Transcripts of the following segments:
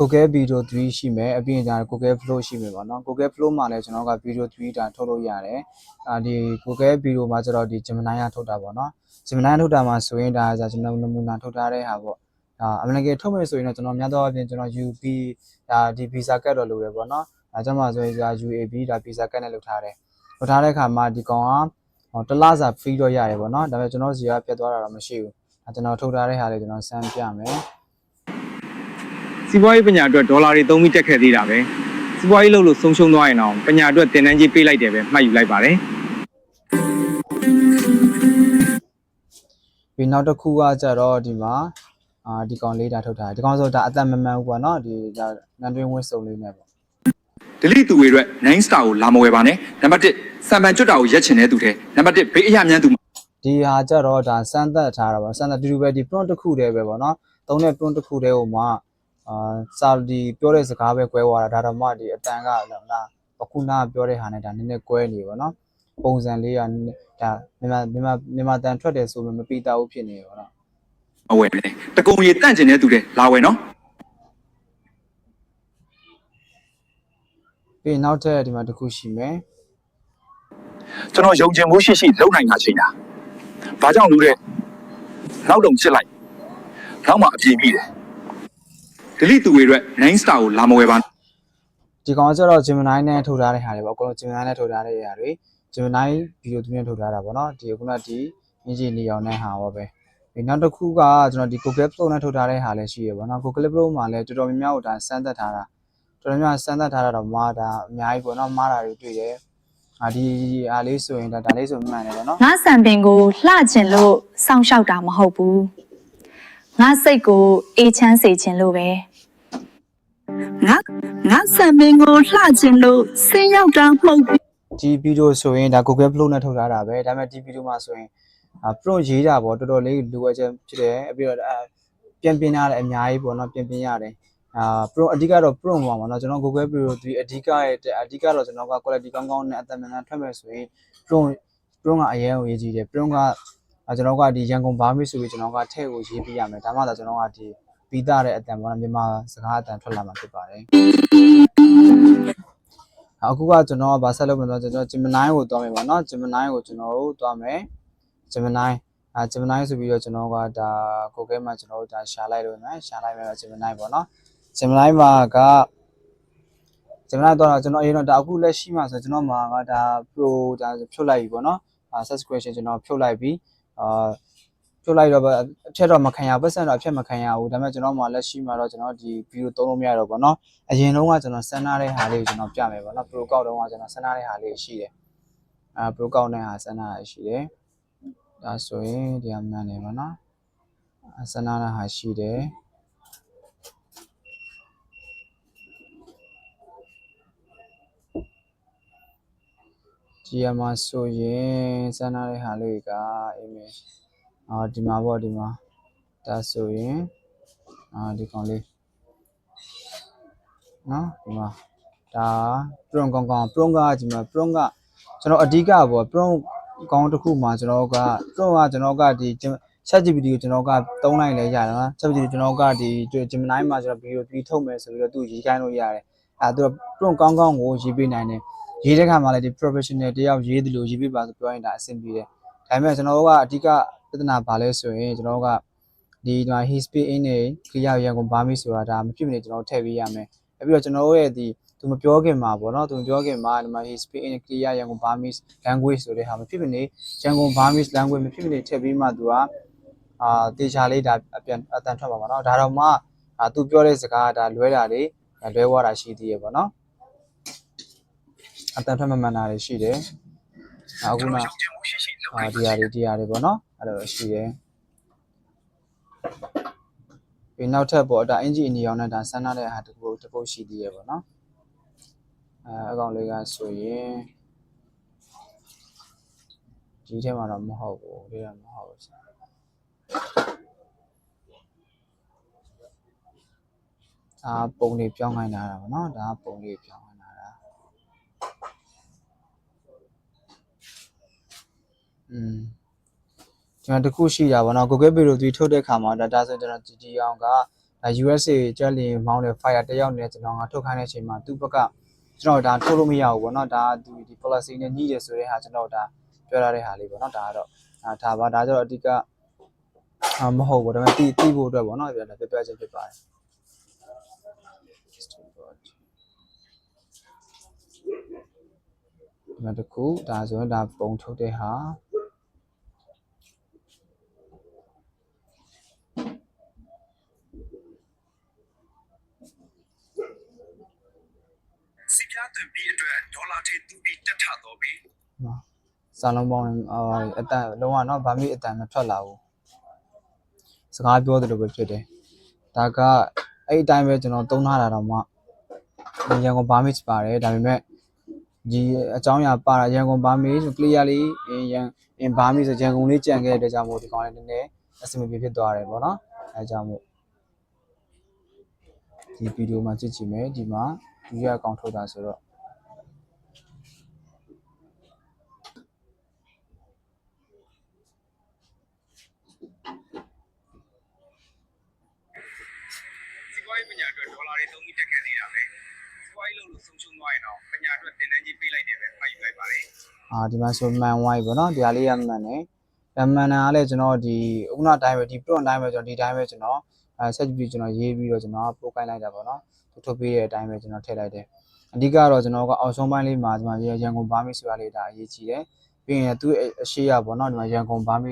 Google Video 3ရှိမယ်အပြင်ကျ Google Flow ရှိမယ်ပေါ့နော် Google Flow မှာလည်းကျွန်တော်က Video 3ဒါထုတ်လို့ရတယ်ဒီ Google Video မှာကျတော့ဒီ Gemini ကထုတ်တာပေါ့နော် Gemini ထုတ်တာမှာဆိုရင်ဒါကျွန်တော်နမူနာထုတ်ထားတဲ့ဟာပေါ့အမှန်တကယ်ထုတ်မယ်ဆိုရင်တော့ကျွန်တော်များသောအားဖြင့်ကျွန်တော် UB ဒါဒီ Visa Card တော့လိုတယ်ပေါ့နော်ဒါကြောင့်မှဆိုရင်ဒါ UAB ဒါ Visa Card နဲ့လုပ်ထားတယ်လုပ်ထားတဲ့အခါမှာဒီကောင်ကတစ်လစာ free တော့ရတယ်ပေါ့နော်ဒါပေမဲ့ကျွန်တော်စီကပြတ်သွားတာတော့မရှိဘူးကျွန်တော်ထုတ်ထားတဲ့ဟာလေးကျွန်တော်စမ်းပြမယ်စီးပွားရေးပညာအတွက်ဒေါ်လာတွေသုံးပြီးတက်ခဲ့သေးတာပဲစီးပွားရေးလုပ်လို့ဆုံးရှုံးသွားရင်တော့ပညာအတွက်သင်တန်းကြီးပေးလိုက်တယ်ပဲမှတ်ယူလိုက်ပါတယ်ပြီးနောက်တစ်ခုကကြတော့ဒီမှာဒီကောင်လေးဒါထုတ်ထားတယ်ဒီကောင်ဆိုဒါအသက်မမှန်ဘူးပေါ့နော်ဒီဒါနန်တွင်းဝင်းစုံလေးနဲ့ပေါ့ဒလိသူတွေအတွက် 9 star ကိုလာမဝယ်ပါနဲ့နံပါတ်1စံပန်ကျွတ်တာကိုရက်ချင်တဲ့သူတဲ့နံပါတ်1ဘေးအရမြန်းသူဒီဟာကြတော့ဒါစမ်းသက်ထားတာပေါ့စမ်းသက်တူတူပဲဒီ prompt တစ်ခုတည်းပဲပေါ့နော်သုံးတဲ့ prompt တစ်ခုတည်းကိုမှစာဒီပြောတဲ့စကားပဲကွဲသွားတာဒါတော့မှဒီအတန်ကအခုနပြောတဲ့ဟာနဲ့ဒါနည်းနည်းကွဲနေပေါ့နော်ပုံစံလေးကဒါမြန်မာတန်ထွက်တယ်ဆိုမှမပြီးသားဘူးဖြစ်နေပေါ့နော်အဝယ်နဲ့တကုံရီတန့်ကျင်တဲ့သူတဲ့လာဝယ်နော်ပြီးနောက်ထပ်ဒီမှာတစ်ခုရှိမယ်ကျွန်တော်ယုံကြည်မှုရှိလုံနိုင်တာချိန်တာဘာကြောင့်လို့တဲ့နောက်တော့ချစ်လိုက်နောက်မှအပြေးမိတယ်ဒလိသူတွေအတွက် 9 star ကိုလာမဝယ်ပါဒီကောင်ကျတော့ Gemini နဲ့ထုတ်ထားတဲ့ဟာတွေပေါ့အကုန်လုံး Gemini နဲ့ထုတ်ထားတဲ့ဟာတွေ Gemini video သူနဲ့ထုတ်ထားတာပေါ့နော်ဒီခုနဒီအင်ဂျင်နီရောင်နဲ့ဟာပေါ့ပဲဒီနောက်တစ်ခုကကျွန်တော်ဒီ Google Flow နဲ့ထုတ်ထားတဲ့ဟာလည်းရှိရပေါ့နော် Google Flow မှာလည်းတော်တော်များများကိုဒါစမ်းသပ်ထားတာတော်တော်များစမ်းသပ်ထားတာတော့မှားတာအများကြီးပေါ့နော်မှားတာတွေတွေ့တယ်ဒီအားလေးဆိုရင်ဒါလေးဆိုမှန်တယ်ပေါ့နော်ငါစံပင်ကိုလှကျင်လို့စောင့်ရှောက်တာမဟုတ်ဘူးငါစိတ်ကိုအေးချမ်းစေခြင်းလို့ပဲငါစံပင်ကိုလှကျင်လို့ဆင်းရောက်တာမဟုတ်ဘူးဒီဗီဒီယိုဆိုရင်ဒါ Google Flow နဲ့ထုတ်ထားတာပဲဒါပေမဲ့ဒီဗီဒီယိုမှာဆိုရင်prompt ရေးတာပေါ့တော်တော်လေးလိုအပ်ချက်ဖြစ်တယ်ပြီးတော့ပြန်ပြင်ရတယ်အများကြီးပေါ့နော်ပြင်ရတယ်prompt အဓိကတော့ prompt ပါမှာเนาะကျွန်တော် Google Video 3အဓိကတော့ကျွန်တော်က quality ကောင်းကောင်းနဲ့အသက်မှန်မှန်ထွက်မယ်ဆိုရင် prompt ကအရင်ကိုရေးကြည့်တယ် prompt ကကျွန်တော်ကဒီရန်ကုန်ဘာမစ်ဆိုပြီးကျွန်တော်ကထည့်ကိုရေးပြရမယ်ဒါမှသာကျွန်တော်ကဒီပြီးသားတဲ့အတန်ပေါ့နော်မြန်မာစကားအတန်ထွက်လာမှာဖြစ်ပါတယ်အခုကကျွန်တော်ကဘာဆက်လုပ်မလဲကျွန်တော် Gemini ကိုသွားမယ်ပေါ့နော် Gemini ကိုကျွန်တော်တို့သွားမယ် Gemini ဆိုပြီးတော့ကျွန်တော်ကဒါ Google မှာကျွန်တော်တို့ဒါရှာလိုက်လို့နော်ရှာလိုက်မယ် Gemini ပေါ့နော် Gemini မှာက Gemini တော့ကျွန်တော်အရင်တော့ဒါအခုလက်ရှိမှာဆိုကျွန်တော်မှာကဒါ Pro ဒါဖြုတ်လိုက်ပြီပေါ့နော်subscription ကျွန်တော်ဖြုတ်လိုက်ပြီဖြုတ်လိုက်တော့အဖြတ်တော့မခံရပတ်စံတော့အဖြတ်မခံရဘူးဒါပေမဲ့ကျွန်တော်မှာလက်ရှိမှာတော့ကျွန်တော်ဒီ video သုံးလို့မရတော့ပေါ့နော်အရင်တုန်းကကျွန်တော်စမ်းထားတဲ့ဟာလေးကိုကျွန်တော်ပြမယ်ပေါ့နော် Pro ကောက်တုန်းကကျွန်တော်စမ်းထားတဲ့ဟာလေးရှိတယ်Pro ကောက်တဲ့ဟာစမ်းထားတာရှိတယ်ဒါဆိုရင်ဒီအမှန်နေပါနော်စမ်းထားတဲ့ဟာရှိတယ်ဒီမှာဆိုရင်စမ်းထားတဲ့ဟာလေးကအေးမေဒီမှာပေါ့ဒီမှာဒါဆိုရင်ဒီကောင်လေးနော်ဒီမှာဒါ prompt ကောင်း prompt ကဒီမှာ prompt ကကျွန်တော်အဓိကပေါ့ prompt ကောင်းတစ်ခုမှာကျွန်တော်က prompt ကကျွန်တော်ကဒီ ChatGPT ကိုကျွန်တော်ကသုံးလိုက်လဲရတယ်နော် ChatGPT ကျွန်တော်ကဒီ Gemini မှာကျွန်တော် video ပြီးထုတ်မယ်ဆိုပြီးတော့သူရေးခိုင်းလို့ရတယ်သူ prompt ကောင်းကိုရေးပေးနိုင်တယ်ရေးတဲ့ခါမှာလည်းဒီ professional တယောက်ရေးတယ်လို့ရေးပေးပါဆိုပြောရင်ဒါအဆင်ပြေတယ်ဒါပေမဲ့ကျွန်တော်တို့ကအဓိကပြဿနာပါလဲဆိုရင်ကျွန်တော်တို့ကဒီမှာ his speed in နဲ့ clear ရန်ကုန်ဘာမီဆိုတာဒါမဖြစ်မနေကျွန်တော်ထည့်ပေးရမယ်ပြီးတော့ကျွန်တော်တို့ရဲ့ဒီသူမပြောခင်မှာပေါ့နော်သူမပြောခင်မှာဒီမှာ his speed in clear ရန်ကုန်ဘာမီ language ဆိုတဲ့ဟာမဖြစ်မနေရန်ကုန်ဘာမီ language မဖြစ်မနေထည့်ပြီးမှသူကတေချာလေးဒါအတန်ထွက်ပါမှာเนาะဒါတော့မှသူပြောတဲ့စကားဒါလွဲတာတွေလွဲသွားတာရှိသေးရပေါ့နော်အတန်ထွက်မှန်တာတွေရှိတယ်အခုနဒီဟာတွေပေါ့နော်အဲ့လိုရှိတယ်ပြီးနောက်ထပ်ပေါ့ဒါအင်ဂျင်နီရောင်နဲ့ဒါဆန်းထားတဲ့ဟာတစ်ခုရှိသေးရပေါ့နော်အကောင်လေးကဆိုရင်ဒီထဲမှာတော့မဟုတ်ဘူးဒီကမဟုတ်ဘူးပုံလေးပြောင်းခိုင်းတာပေါ့နော်ဒါပုံလေးပြောင်းခိုင်းတာကျွန်တော်တခုရှိတာပေါ့နော် Google Video 3ထုတ်တဲ့ခါမှာ data ဆိုကျွန်တော်ဒီအောင်က USA ကျက်လင်မောင်းတဲ့ fire တယောက်နဲ့ကျွန်တော်ငါထုတ်ခိုင်းတဲ့အချိန်မှာသူ့ဘက်ကကျွန်တော်ဒါထုတ်လို့မရဘူးပေါ့နော်ဒါဒီ policy နဲ့ညှိတယ်ဆိုတဲ့ဟာကျွန်တော်ဒါပြောရတဲ့ဟာလေးပေါ့နော်ဒါကတော့ဒါပါဒါကြတော့အဓိကမဟုတ်ဘူးဒါပေမဲ့တီးဖို့အတွက်ပေါ့နော်ဒါပြပြချင်းဖြစ်ပါတယ်နောက်တစ်ခုဒါဆိုရင်ဒါပုံထုတ်တဲ့ဟာစီပြတဲ့ပြီးအတွက်ဒေါ်လာထိတူပြီးတက်ထတော့ပြီ စာလုံးပေါင်းအတန်လုံးဝတော့ဗာမိအတန်မထွက်လာဘူးစကားပြောတယ်လို့ပဲဖြစ်တယ်ဒါကအဲ့အတိုင်းပဲကျွန်တော်သုံးထားတာတော့မှရန်ကုန်ဗာမိပါတယ်ဒါပေမဲ့ဒီအကြောင်းအရာပါတာရန်ကုန်ဗာမိဆို clearly ရန်ဗာမိဆိုရန်ကုန်လေးကြံခဲ့တဲ့အတွက်ကြောင့်မို့ဒီကောင်လေးနည်းနည်းအဆင်မပြေဖြစ်သွားတယ်ပေါ့နော်အဲကြောင့်မို့ဒီဗီဒီယိုမှာကြည့်ကြည့်မယ်ဒီမှာဒီရအကောင့်ထုတ်တာဆိုတော့စီးပွားရေးပညာအတွက်ဒေါ်လာတွေသုံးပြီးတက်ခဲ့သေးတာပဲစီးပွားရေးလုပ်လို့ဆုံးရှုံးသွားရင်တော့ပညာအတွက်သင်တန်းကြီးပေးလိုက်တယ်ပဲမှတ်ယူလိုက်ပါတယ် ဒီမှာဆိုမှန်ဝိုင်းပေါ့နော်ဒီဟာလေးရမှန်တယ်မှန်တာကလည်းကျွန်တော်ဒီဥက္ကဋ္ဌတိုင်းပဲဒီ prompt တိုင်းပဲကျွန်တော်ဒီတိုင်းပဲကျွန်တော်ဆက်ပြီးကျွန်တော်ရေးပြီးတော့ကျွန်တော်ပို့ကိုင်းလိုက်တာပေါ့နော်ထုတ်ပေးတဲ့အတိုင်းပဲကျွန်တော်ထည့်လိုက်တယ်အဓိကတော့ကျွန်တော်ကအောက်ဆုံးပိုင်းလေးမှာဒီမှာရန်ကုန်ဗာမိဆိုတာလေးဒါအရေးကြီးတယ်ပြီးရင်သူ့အရှိရပေါ့နော်ဒီမှာရန်ကုန်ဗာမိ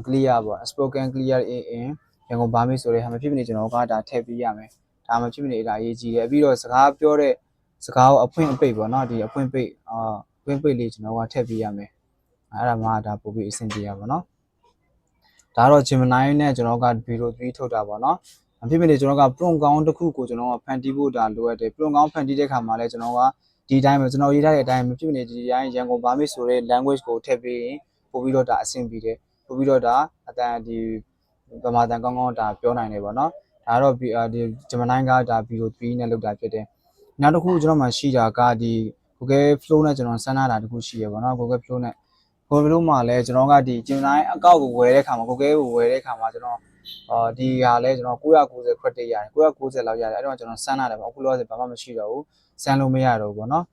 clear ပေါ့ spoken clear in ရန်ကုန်ဗာမိဆိုတဲ့ဟာမဖြစ်မနေကျွန်တော်ကဒါထည့်ပေးရမယ်ဒါမှဖြစ်မနေဒါအရေးကြီးတယ်ပြီးတော့စကားပြောတဲ့စကားကိုအဖွင့်အပိတ်ပေါ့နော်ဒီအဖွင့်ပိတ်ဖွင့်ပိတ်လေးကျွန်တော်ကထည့်ပေးရမယ်အဲ့ဒါမှဒါပို့ပြီးအဆင်ပြေရပါတော့ဒါတော့ Gemini နဲ့ကျွန်တော်ကဗီဒီယို3ထုတ်တာပေါ့နော်အဖြစ်မနေကျွန်တော်က prompt ကောင်းတစ်ခုကိုကျွန်တော်ကဖန်တီးဖို့ဒါလိုအပ်တယ် prompt ကောင်းဖန်တီးတဲ့ခါမှာလဲကျွန်တော်ကဒီတိုင်းပဲကျွန်တော်ရေးထားတဲ့အတိုင်းမဖြစ်မနေဒီတိုင်းရန်ကုန်ဗာမိဆိုတဲ့ language ကိုထည့်ပေးရင်ပို့ပြီးတော့ဒါအဆင်ပြေတယ်ပို့ပြီးတော့ဒါအတန်ဒီဗမာတန်ကောင်းကောင်းဒါပြောနိုင်တယ်ပေါ့နော်ဒါတော့ဒီ Gemini ကဒါဗီဒီယို3နဲ့လုပ်တာဖြစ်တယ်နောက်တစ်ခုကျွန်တော်မှရှိတာကဒီ Google Flow နဲ့ကျွန်တော်စမ်းထားတာတစ်ခုရှိရပေါ့နော် Google Flow နဲ့ Google Flow မှာလဲကျွန်တော်ကဒီ Gemini အကောင့်ကိုဝယ်တဲ့ခါမှာ Google ကိုဝယ်တဲ့ခါမှာကျွန်တော်ဒီဟာလဲကျွန်တော်990 credit ရတယ်990လောက်ရတယ်အဲ့တော့ကျွန်တော်စမ်းထားတယ်ပေါ့အခုလောဆယ်ဘာမှမရှိတော့ဘူးစမ်းလို့မရတော့ဘူးပေါ့နော်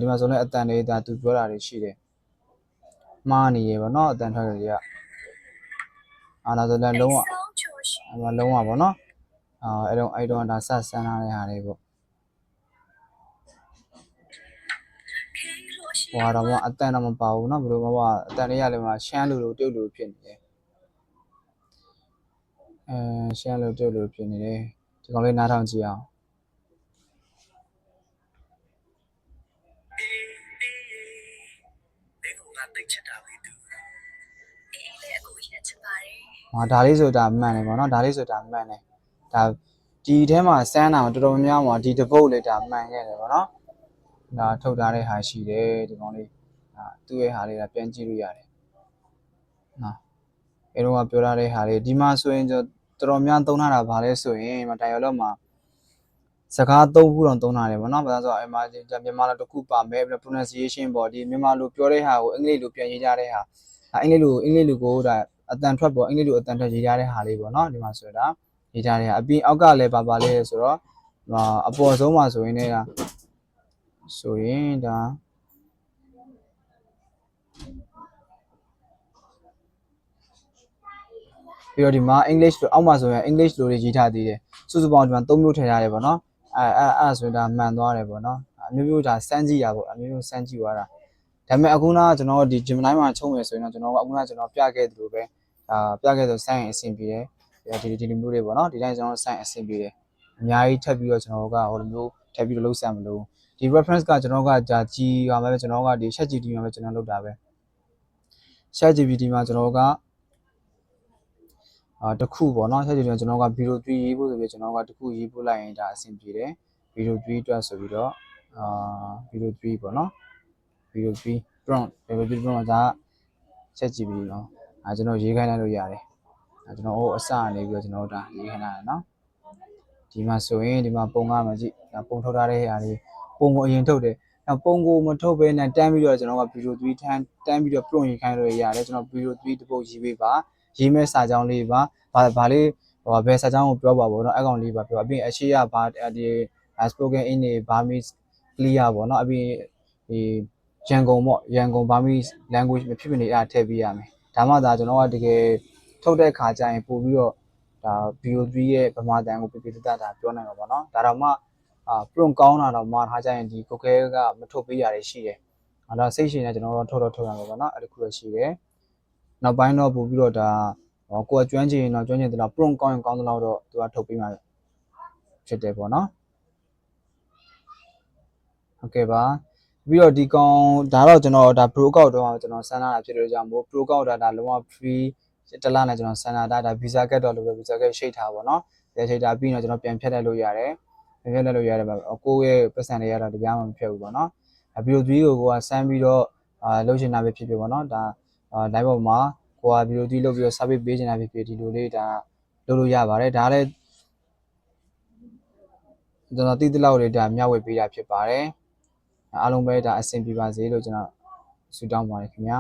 ဒီမှာဆိုလဲအတန်လေးဒါသူပြောတာတွေရှိတယ်မှားနေရပေါ့နော်အတန်ထွက်တွေကဒါဆိုလဲလုံးဝလုံးဝပေါ့နော်အဲ့တော့ဒါဆက်စမ်းထားတဲ့ဟာတွေပေါ့ဟိုတော့အတန်တော့မပါဘူးเนาะဘယ်လိုမှအတန်လေးရလည်းမှာရှမ်းလူလိုတုတ်လူဖြစ်နေတယ်ရှမ်းလူတုတ်လူဖြစ်နေတယ်ဒီကောင်လေးနားထောင်ကြည့်အောင်ဒါလေးဆိုတာမှန်တယ်ပေါ့နော်ဒါလေးဆိုတာမှန်တယ်ဒါဒီထဲမှာစမ်းတာတော်တော်များများဒီတပုတ်လေးဒါမှန်ခဲ့တယ်ပေါ့နော်ဒါထုတ်ထားတဲ့ဟာရှိတယ်ဒီကောင်လေးသူ့ရဲ့ဟာလေးဒါပြန်ကြည့်လို့ရတယ်နော်အဲတော့ပြောထားတဲ့ဟာလေးဒီမှာဆိုရင်တော်တော်များသုံးထားတာဗာလဲဆိုရင်dialogue မှာစကားသုံးခုတော့သုံးထားတယ်ပေါ့နော်ဘာလို့ဆိုတော့အမှမြန်မာလိုတစ်ခုပါမယ်ပြီးတော့ pronunciation ပေါ့ဒီမြန်မာလိုပြောတဲ့ဟာကိုအင်္ဂလိပ်လိုပြန်ရေးကြတဲ့ဟာအင်္ဂလိပ်လိုကိုဒါအတန်ထွက်ပေါ့အင်္ဂလိပ်လိုအတန်ထွက်ရေးကြတဲ့ဟာလေးပေါ့နော်ဒီမှာဆိုတာရေးကြတဲ့ဟာအပြင်အောက်ကလည်းပါလေးဆိုတော့အပေါ်ဆုံးမှာဆိုရင်လည်းဆိုရင်ဒါပြီးတော့ဒီမှာ English လို့အောက်မှာဆိုရင် English လို့ရေးထားသေးတယ်စုစုပေါင်းဒီမှာ3မျိုးထည့်ထားတယ်ပေါ့နော်အဲ့ဆိုဒါမှန်သွားတယ်ပေါ့နော်အမျိုးမျိုးဒါစမ်းကြည့်ရပေါ့အမျိုးမျိုးစမ်းကြည့်သွားတာဒါပေမဲ့အခုနကကျွန်တော်ဒီ Gemini မှာချုံမယ်ဆိုရင်တော့ကျွန်တော်ကအခုနကကျွန်တော်ပြခဲ့သလိုပဲပြခဲ့ဆိုစမ်းရင်အဆင်ပြေတယ်ဒီလိုမျိုးတွေပေါ့နော်ဒီတိုင်းကျွန်တော်စမ်းအဆင်ပြေတယ်အများကြီးထပ်ပြီးတော့ကျွန်တော်ကဟိုလိုမျိုးထပ်ပြီးတော့လှုပ်ဆံမလို့ဒီ reference ကကျွန်တော်ကဒါကြီးရမှာပဲကျွန်တော်ကဒီ ChatGPT မှာပဲကျွန်တော်လုပ်တာပဲ ChatGPT မှာကျွန်တော်ကတခုပေါ့နော် ChatGPT မှာကျွန်တော်ကဗီဒီယို3ရေးဖို့ဆိုပြီးကျွန်တော်ကတခုရေးပို့လိုက်ရင်ဒါအဆင်ပြေတယ်ဗီဒီယို3အတွက်ဆိုပြီးတော့ဗီဒီယို3ပေါ့နော်ဗီဒီယို3 prompt ဒါ ChatGPT เนาะကျွန်တော်ရေးခိုင်းလိုက်လို့ရတယ်ကျွန်တော်အစအနေပြီးတော့ကျွန်တော်ဒါရေးခိုင်းလိုက်တယ်เนาะဒီမှာဆိုရင်ဒီမှာပုံကမှကြည့်ဒါပုံထုတ်ထားတဲ့ဟာလေးပုံကိုအရင်ထုတ်တယ်နောက်ပုံကိုမထုတ်ဘဲနဲ့တန်းပြီးတော့ကျွန်တော်ကဗီဒီယို3တန်းပြီးတော့ prompt ရေးခိုင်းလို့ရတယ်ကျွန်တော်ဗီဒီယို3တစ်ပုတ်ရေးပေးပါရေးမဲ့စာကြောင်းလေးပါဘာလေး ဘယ်စာကြောင်းကိုပြောပါဘောเนาะအကောင်လေးပါပြောအပြင်အရှိရဘာဒီ spoken in နေ Burmese clear ပေါ့เนาะအပြင်ဒီရန်ကုန်ပေါ့ရန်ကုန် Burmese language မဖြစ်မနေအဲ့ထည့်ပေးရမယ်ဒါမှသာကျွန်တော်ကတကယ်ထုတ်တဲ့ခါကျရင်ပို့ပြီးတော့ဒါ VO3 ရဲ့ဗမာတန်ကိုပြပြတတ်တာပြောနိုင်မှာပေါ့เนาะဒါတော့မှprompt ကောင်းတာတော့မှထားကြရင်ဒီကိုခဲကမထုတ်ပေးရတယ်ရှိတယ်အဲ့တော့စိတ်ရှင်နဲ့ကျွန်တော်တို့ထုတ်ရမှာပေါ့เนาะအဲ့ဒီခုရရှိတယ်နောက်ပိုင်းတော့ပို့ပြီးတော့ဒါကိုယ်ကျွမ်းကျင်ရင်တော့ကျွမ်းကျင်တယ်လို့ prompt ကောင်းရင်ကောင်းတယ်လို့တော့သူကထုတ်ပေးမှာဖြစ်တယ်ပေါ့နော်ဟုတ်ကဲ့ပါပြီးတော့ဒီကောင်ဒါတော့ကျွန်တော်ဒါ pro account တော့ကျွန်တော်ဆန်းလာတာဖြစ်တဲ့ကြောင့်မို့ pro account ဒါလုံးဝ free တစ်လနဲ့ကျွန်တော်ဆန်းလာတာဒါ visa card တော့လို့ပဲ visa card ရှိထားပါတော့ရှိထားပြီးတော့ကျွန်တော်ပြန်ဖြတ်လိုက်လို့ရတယ်ပြန်ဖြတ်လိုက်လို့ရတယ်ကိုယ့်ရဲ့ပတ်စံတွေရတာတရားမှမဖြစ်ဘူးပေါ့နော်ပြီးတော့ဒီကိုကဆန်းပြီးတော့လှုပ်ရှင်တာပဲဖြစ်ဖြစ်ပေါ့နော်ဒါ live ပေါ်မှာကိုက video တီးလုပ်ပြီးတော့ service ပေးနေတာဖြစ်ဖြစ်ဒီလိုလေးဒါလုပ်လို့ရပါတယ်ဒါလည်းကျွန်တော်တိတိလောက်လေးဒါမျှဝေပေးတာဖြစ်ပါတယ်အားလုံးပဲဒါအဆင်ပြေပါစေလို့ကျွန်တော်ဆုတောင်းပါတယ်ခင်ဗျာ